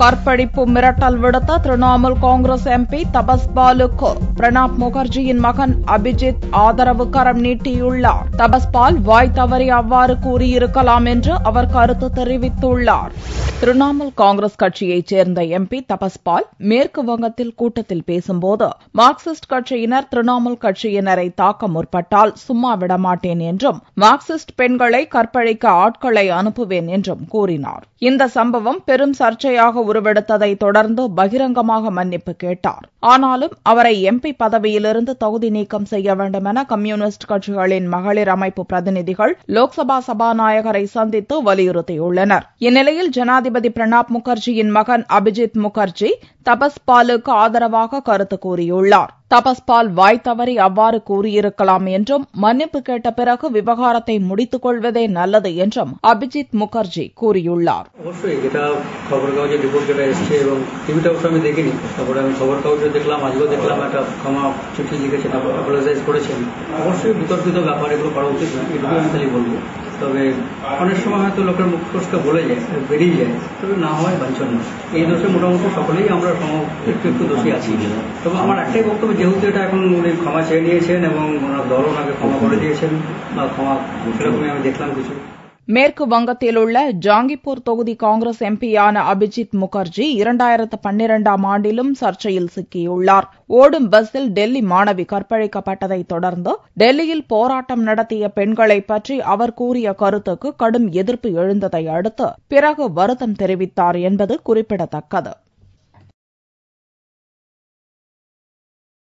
கற்பழிப்பு மிரட்டல் விடுத்த திரிணாமுல் காங்கிரஸ் எம்பி தபஸ் பாலுக்கு பிரணாப் முகர்ஜியின் மகன் அபிஜித் ஆதரவு கரம் நீட்டியுள்ளார். தபஸ் பால் வாய் தவறி அவ்வாறு கூறியிருக்கலாம் என்று அவர் கருத்து தெரிவித்துள்ளார். திரிணாமுல் காங்கிரஸ் கட்சியைச் சேர்ந்த எம்பி தபஸ் பால் மேற்கு வங்கத்தில் கூட்டத்தில் பேசும்போது மார்க்சிஸ்ட் கட்சியினர் திரிணாமுல் கட்சியினரை தாக்க முற்பட்டால் சும்மா விடமாட்டேன் என்றும் மார்க்சிஸ்ட் பெண்களை கற்பழிக்க ஆட்களை அனுப்புவேன் என்றும் கூறினார். இந்த சம்பவம் பெரும் சர்ச்சையாக உருவெடுத்ததை தொடர்ந்து பகிரங்கமாக மன்னிப்பு கேட்டார். ஆனாலும் அவரை எம்பி பதவியிலிருந்து தகுதி நீக்கம் செய்ய வேண்டும் என கம்யூனிஸ்ட் கட்சிகளின் மகளிர் அமைப்பு பிரதிநிதிகள் லோக்சபா சபாநாயகரை சந்தித்து வலியுறுத்தியுள்ளனர். இந்நிலையில் ஜனாதிபதி பிரணாப் முகர்ஜியின் மகன் அபிஜித் முகர்ஜி தபஸ் பாலுக்கு ஆதரவாக கருத்து கூறியுள்ளார். தபஸ் பால் வாய் தவறி அவ்வாறு கூறியிருக்கலாம் என்றும் மன்னிப்பு கேட்ட பிறகு விவகாரத்தை முடித்துக் கொள்வதே நல்லது என்றும் அபிஜித் முகர்ஜி கூறியுள்ளார். তবে অনেক সময় হয়তো লোকের মুখ ফসকে বলে যায়, বেরিয়ে যায়, তবে না হয় বাঞ্ছনীয়। এই দোষে মোটামুটি সকলেই আমরা একটু দোষী আছি। তবে আমার একটাই বক্তব্য, যেহেতু এটা এখন উনি ক্ষমা চেয়ে নিয়েছেন এবং ওনার দল ওনাকে ক্ষমা করে দিয়েছেন বা ক্ষমা সেরকমই আমি দেখলাম কিছু। மேற்கு வங்கத்தில் உள்ள ஜாங்கிப்பூர் தொகுதி காங்கிரஸ் எம்பியான அபிஜித் முகர்ஜி 2012ஆம் ஆண்டிலும் சர்ச்சையில் சிக்கியுள்ளார். ஓடும் பஸ்ஸில் டெல்லி மாணவி கற்பழிக்கப்பட்டதைத் தொடர்ந்து டெல்லியில் போராட்டம் நடத்திய பெண்களை பற்றி அவர் கூறிய கருத்துக்கு கடும் எதிர்ப்பு எழுந்ததை அடுத்து பிறகு வருத்தம் தெரிவித்தார் என்பது குறிப்பிடத்தக்கது.